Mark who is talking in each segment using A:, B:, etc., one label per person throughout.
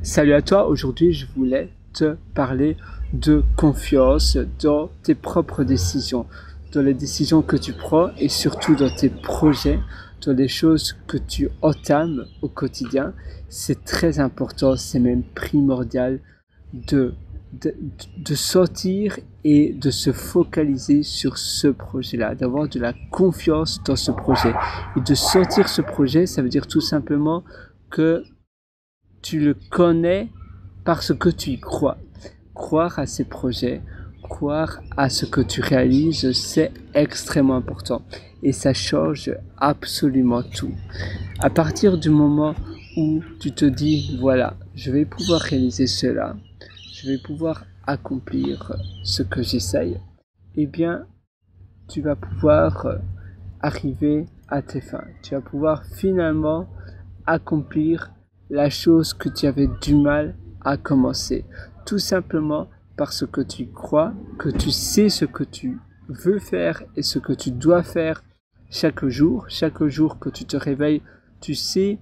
A: Salut à toi, aujourd'hui je voulais te parler de confiance dans tes propres décisions, dans les décisions que tu prends et surtout dans tes projets, dans les choses que tu entames au quotidien. C'est très important, c'est même primordial de, de sortir et de se focaliser sur ce projet-là, d'avoir de la confiance dans ce projet. Et de sortir ce projet, ça veut dire tout simplement que tu le connais parce que tu y crois. Croire à ces projets, croire à ce que tu réalises, c'est extrêmement important. Et ça change absolument tout. À partir du moment où tu te dis, voilà, je vais pouvoir réaliser cela, je vais pouvoir accomplir ce que j'essaye, eh bien, tu vas pouvoir arriver à tes fins. Tu vas pouvoir finalement accomplir la chose que tu avais du mal à commencer. Tout simplement parce que tu crois, que tu sais ce que tu veux faire et ce que tu dois faire chaque jour. Chaque jour que tu te réveilles, tu sais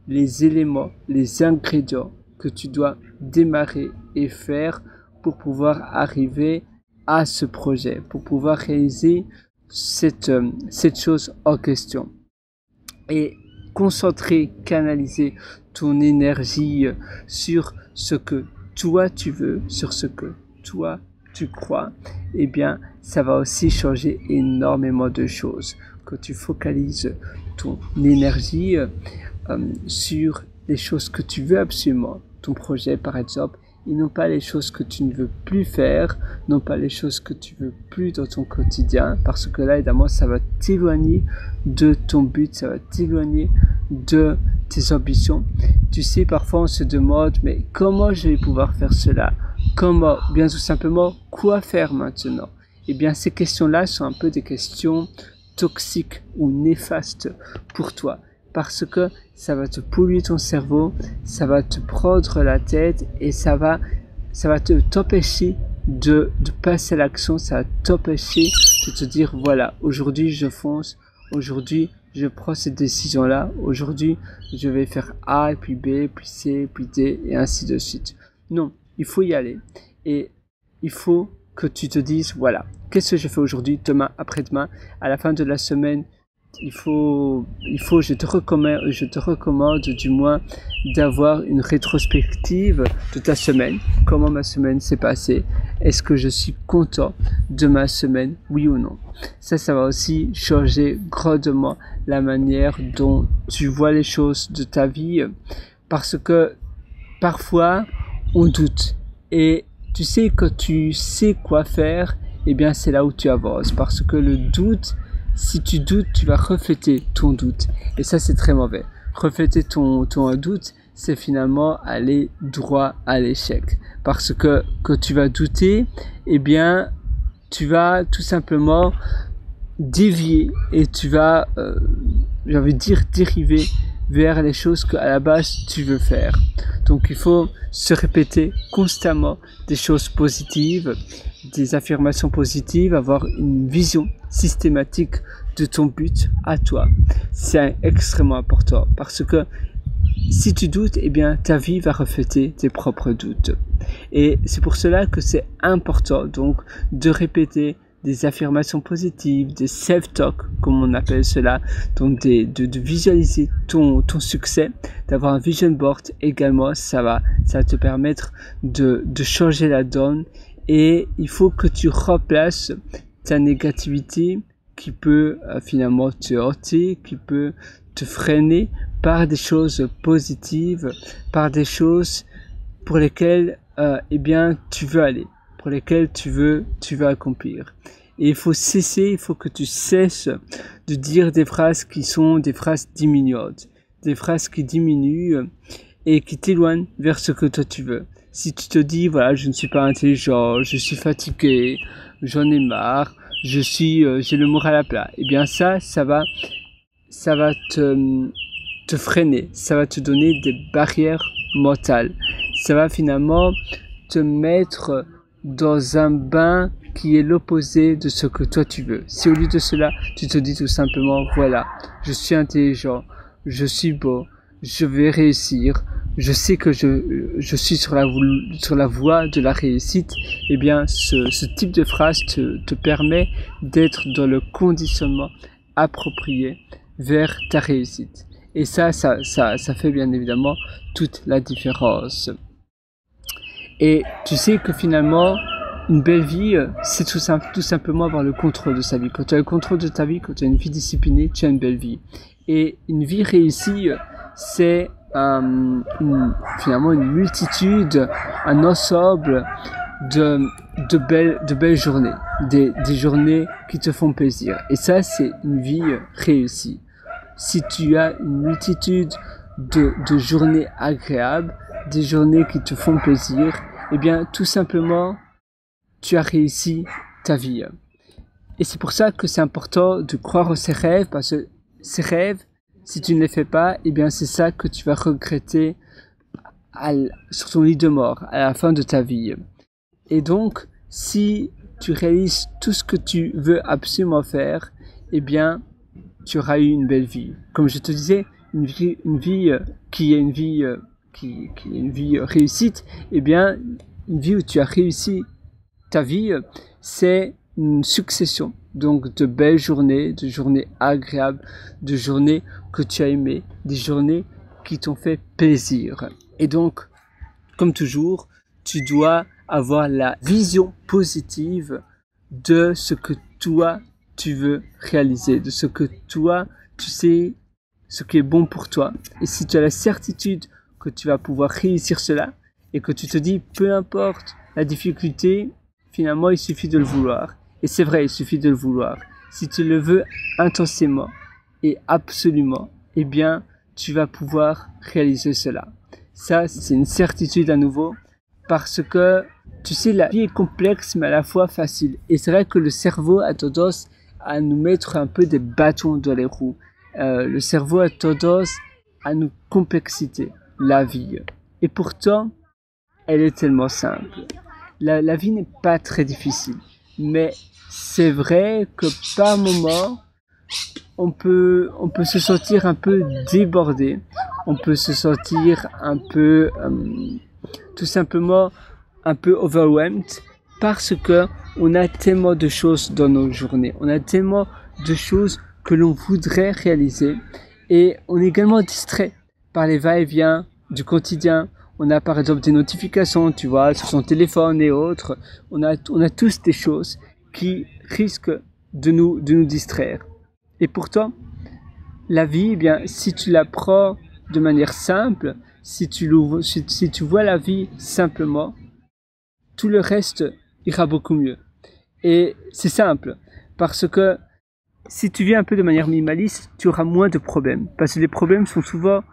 A: les éléments, les ingrédients que tu dois démarrer et faire pour pouvoir arriver à ce projet, pour pouvoir réaliser cette chose en question. Et concentrer, canaliser ton énergie sur ce que toi tu veux, sur ce que toi tu crois, eh bien ça va aussi changer énormément de choses. Que tu focalises ton énergie sur les choses que tu veux absolument, ton projet par exemple, et non pas les choses que tu ne veux plus faire, non pas les choses que tu veux plus dans ton quotidien, parce que là, évidemment, ça va t'éloigner de ton but, ça va t'éloigner de tes ambitions. Tu sais, parfois on se demande, mais comment je vais pouvoir faire cela? Comment? Bien tout simplement, quoi faire maintenant? Eh bien, ces questions-là sont un peu des questions toxiques ou néfastes pour toi, parce que ça va te polluer ton cerveau, ça va te prendre la tête et ça va t'empêcher de passer à l'action, ça va t'empêcher de te dire voilà, aujourd'hui je fonce, aujourd'hui je prends cette décision-là, aujourd'hui je vais faire A, puis B, puis C, puis D et ainsi de suite. Non, il faut y aller et il faut que tu te dises voilà, qu'est-ce que je fais aujourd'hui, demain, après-demain, à la fin de la semaine. Je te recommande du moins d'avoir une rétrospective de ta semaine. Comment ma semaine s'est passée? Est-ce que je suis content de ma semaine? Oui ou non? Ça va aussi changer grandement la manière dont tu vois les choses de ta vie. Parce que parfois, on doute. Et tu sais, quand tu sais quoi faire, eh bien, c'est là où tu avances. Parce que le doute, si tu doutes, tu vas refléter ton doute. Et ça, c'est très mauvais. Refléter ton doute, c'est finalement aller droit à l'échec. Parce que quand tu vas douter, eh bien, tu vas tout simplement dévier et tu vas, j'ai envie de dire, dériver vers les choses qu'à la base tu veux faire. Donc il faut se répéter constamment des choses positives, des affirmations positives, avoir une vision systématique de ton but à toi. C'est extrêmement important parce que si tu doutes, eh bien ta vie va refléter tes propres doutes. Et c'est pour cela que c'est important donc de répéter des affirmations positives, des self-talk, comme on appelle cela, donc de visualiser ton succès, d'avoir un vision board également, ça va te permettre de changer la donne et il faut que tu remplaces ta négativité qui peut finalement te heurter, qui peut te freiner par des choses positives, par des choses pour lesquelles eh bien tu veux aller, pour lesquelles tu veux accomplir. Et il faut que tu cesses de dire des phrases qui sont des phrases diminuantes, des phrases qui diminuent et qui t'éloignent vers ce que toi tu veux. Si tu te dis, voilà, je ne suis pas intelligent, je suis fatigué, j'en ai marre, j'ai le moral à plat, eh bien ça va te freiner, ça va te donner des barrières mentales, ça va finalement te mettre dans un bain qui est l'opposé de ce que toi tu veux. Si au lieu de cela, tu te dis tout simplement, voilà, je suis intelligent, je suis beau, je vais réussir, je sais que je suis sur la voie de la réussite, eh bien, ce type de phrase te permet d'être dans le conditionnement approprié vers ta réussite. Et ça fait bien évidemment toute la différence. Et tu sais que finalement, une belle vie, c'est tout simplement avoir le contrôle de sa vie. Quand tu as le contrôle de ta vie, quand tu as une vie disciplinée, tu as une belle vie. Et une vie réussie, c'est finalement une multitude, un ensemble de belles journées, des journées qui te font plaisir. Et ça, c'est une vie réussie. Si tu as une multitude de journées agréables, des journées qui te font plaisir, eh bien, tout simplement, tu as réussi ta vie. Et c'est pour ça que c'est important de croire en ses rêves, parce que ces rêves, si tu ne les fais pas, eh bien, c'est ça que tu vas regretter sur ton lit de mort, à la fin de ta vie. Et donc, si tu réalises tout ce que tu veux absolument faire, eh bien, tu auras eu une belle vie. Comme je te disais, une vie qui est une vie réussite, eh bien, une vie où tu as réussi ta vie, c'est une succession donc de belles journées, de journées agréables, de journées que tu as aimées, des journées qui t'ont fait plaisir. Et donc, comme toujours, tu dois avoir la vision positive de ce que toi tu veux réaliser, de ce que toi tu sais ce qui est bon pour toi. Et si tu as la certitude que tu vas pouvoir réussir cela et que tu te dis peu importe la difficulté, finalement il suffit de le vouloir. Et c'est vrai, il suffit de le vouloir. Si tu le veux intensément et absolument, eh bien tu vas pouvoir réaliser cela. Ça, c'est une certitude à nouveau, parce que tu sais, la vie est complexe mais à la fois facile. Et c'est vrai que le cerveau a tendance à nous mettre un peu des bâtons dans les roues. Le cerveau a tendance à nous complexiter la vie. Et pourtant, elle est tellement simple. La vie n'est pas très difficile. Mais c'est vrai que par moments, on peut se sentir un peu débordé. On peut se sentir un peu, tout simplement, un peu overwhelmed, parce que on a tellement de choses dans nos journées. On a tellement de choses que l'on voudrait réaliser. Et on est également distrait par les va-et-vient du quotidien. On a par exemple des notifications, tu vois, sur son téléphone et autres. On a tous des choses qui risquent de nous distraire. Et pourtant, la vie, eh bien, si tu la prends de manière simple, si tu vois la vie simplement, tout le reste ira beaucoup mieux. Et c'est simple, parce que si tu vis un peu de manière minimaliste, tu auras moins de problèmes. Parce que les problèmes sont souvent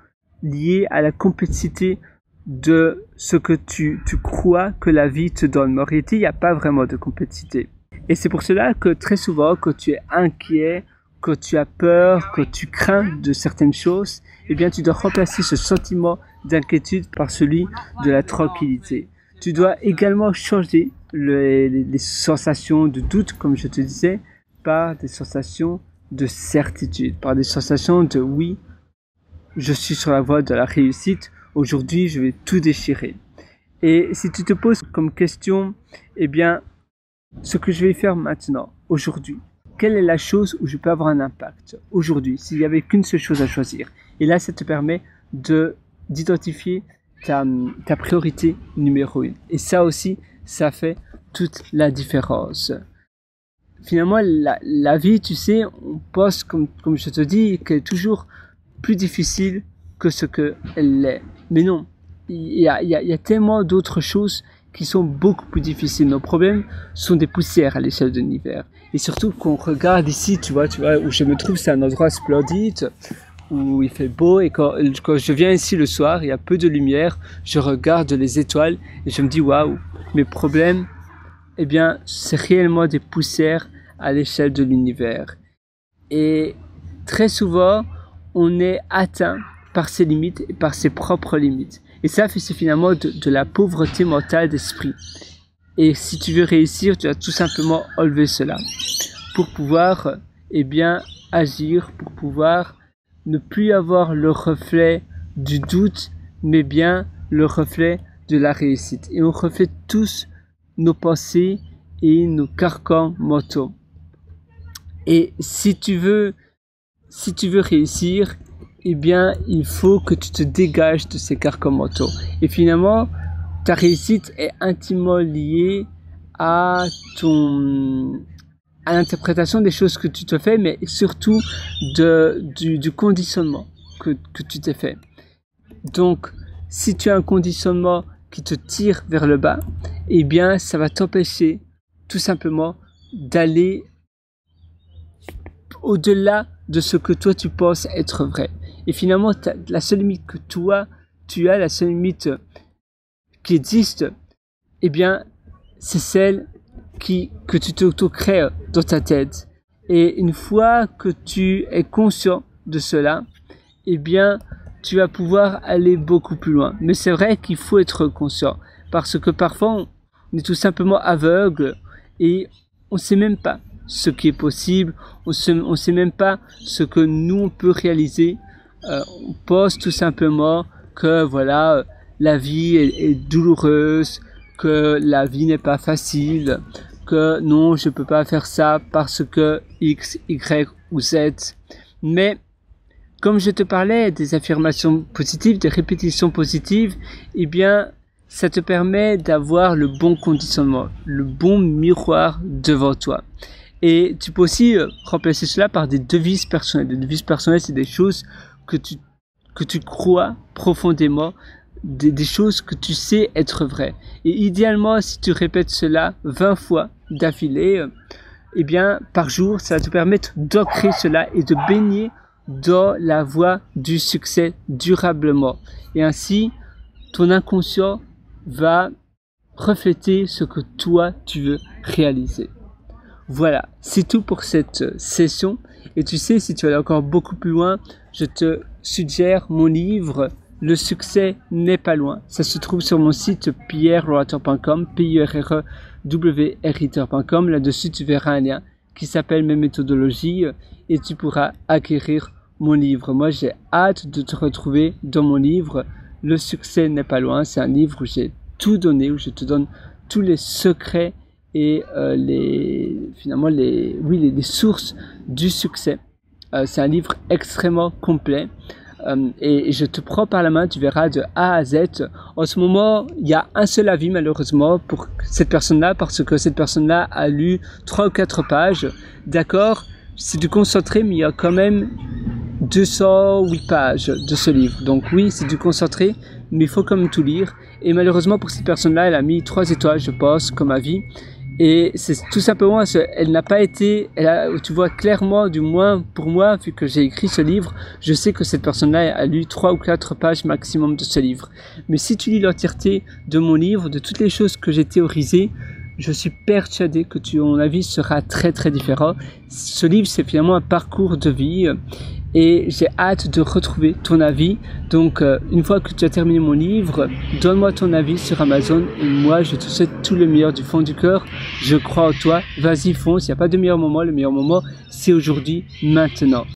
A: liés à la complexité de ce que tu crois que la vie te donne. Mais en réalité, il n'y a pas vraiment de complexité. Et c'est pour cela que très souvent, quand tu es inquiet, quand tu as peur, quand tu crains de certaines choses, eh bien, tu dois remplacer ce sentiment d'inquiétude par celui de la tranquillité. Tu dois également changer les sensations de doute, comme je te disais, par des sensations de certitude, par des sensations de oui, je suis sur la voie de la réussite, aujourd'hui je vais tout déchirer. Et si tu te poses comme question, eh bien, ce que je vais faire maintenant, aujourd'hui, quelle est la chose où je peux avoir un impact aujourd'hui, s'il n'y avait qu'une seule chose à choisir? Et là, ça te permet d'identifier ta priorité numéro 1. Et ça aussi, ça fait toute la différence. Finalement, la vie, tu sais, on pense, comme je te dis, qu'elle est toujours plus difficile que ce qu'elle l'est. Mais non, il y a tellement d'autres choses qui sont beaucoup plus difficiles. Nos problèmes sont des poussières à l'échelle de l'univers. Et surtout qu'on regarde ici, tu vois, où je me trouve, c'est un endroit splendide, où il fait beau, et quand je viens ici le soir, il y a peu de lumière, je regarde les étoiles et je me dis waouh, mes problèmes, eh bien, c'est réellement des poussières à l'échelle de l'univers. Et très souvent, on est atteint par ses limites et par ses propres limites. Et ça, c'est finalement de la pauvreté mentale d'esprit. Et si tu veux réussir, tu dois tout simplement enlever cela pour pouvoir, eh bien, agir, pour pouvoir ne plus avoir le reflet du doute, mais bien le reflet de la réussite. Et on reflète tous nos pensées et nos carcans mentaux. Et si tu veux réussir, eh bien, il faut que tu te dégages de ces carcans mentaux. Et finalement, ta réussite est intimement liée à l'interprétation des choses que tu te fais, mais surtout du conditionnement que tu t'es fait. Donc, si tu as un conditionnement qui te tire vers le bas, eh bien, ça va t'empêcher tout simplement d'aller au-delà de ce que toi tu penses être vrai. Et finalement, la seule limite que tu as, la seule limite qui existe, eh bien, c'est celle que tu t'auto-crées dans ta tête. Et une fois que tu es conscient de cela, eh bien, tu vas pouvoir aller beaucoup plus loin. Mais c'est vrai qu'il faut être conscient, parce que parfois, on est tout simplement aveugle et on ne sait même pas ce qui est possible, on sait même pas ce que nous on peut réaliser. On pense tout simplement que voilà, la vie est douloureuse, que la vie n'est pas facile, que non, je peux pas faire ça parce que X, Y ou Z. Mais comme je te parlais des affirmations positives, des répétitions positives, eh bien, ça te permet d'avoir le bon conditionnement, le bon miroir devant toi. Et tu peux aussi remplacer cela par des devises personnelles. Des devises personnelles, c'est des choses que tu crois profondément, des choses que tu sais être vraies. Et idéalement, si tu répètes cela 20 fois d'affilée, eh bien, par jour, ça va te permettre d'ancrer cela et de baigner dans la voie du succès durablement. Et ainsi, ton inconscient va refléter ce que toi, tu veux réaliser. Voilà, c'est tout pour cette session. Et tu sais, si tu veux aller encore beaucoup plus loin, je te suggère mon livre « Le succès n'est pas loin ». Ça se trouve sur mon site pierrelauteur.com, pierrewriter.com. Là-dessus, tu verras un lien qui s'appelle « Mes méthodologies » et tu pourras acquérir mon livre. Moi, j'ai hâte de te retrouver dans mon livre « Le succès n'est pas loin ». C'est un livre où j'ai tout donné, où je te donne tous les secrets et les sources du succès. C'est un livre extrêmement complet et je te prends par la main, tu verras de A à Z. En ce moment, il y a un seul avis malheureusement pour cette personne-là, parce que cette personne-là a lu 3 ou 4 pages. D'accord, c'est du concentré, mais il y a quand même 208 pages de ce livre. Donc oui, c'est du concentré, mais il faut quand même tout lire. Et malheureusement pour cette personne-là, elle a mis 3 étoiles, je pense, comme avis. Et c'est tout simplement, elle n'a pas été, tu vois clairement, du moins pour moi, vu que j'ai écrit ce livre, je sais que cette personne-là a lu 3 ou 4 pages maximum de ce livre. Mais si tu lis l'entièreté de mon livre, de toutes les choses que j'ai théorisées, je suis persuadé que ton avis sera très très différent. Ce livre, c'est finalement un parcours de vie et j'ai hâte de retrouver ton avis. Donc, une fois que tu as terminé mon livre, donne-moi ton avis sur Amazon et moi, je te souhaite tout le meilleur du fond du cœur. Je crois en toi. Vas-y, fonce. Il n'y a pas de meilleur moment. Le meilleur moment, c'est aujourd'hui, maintenant.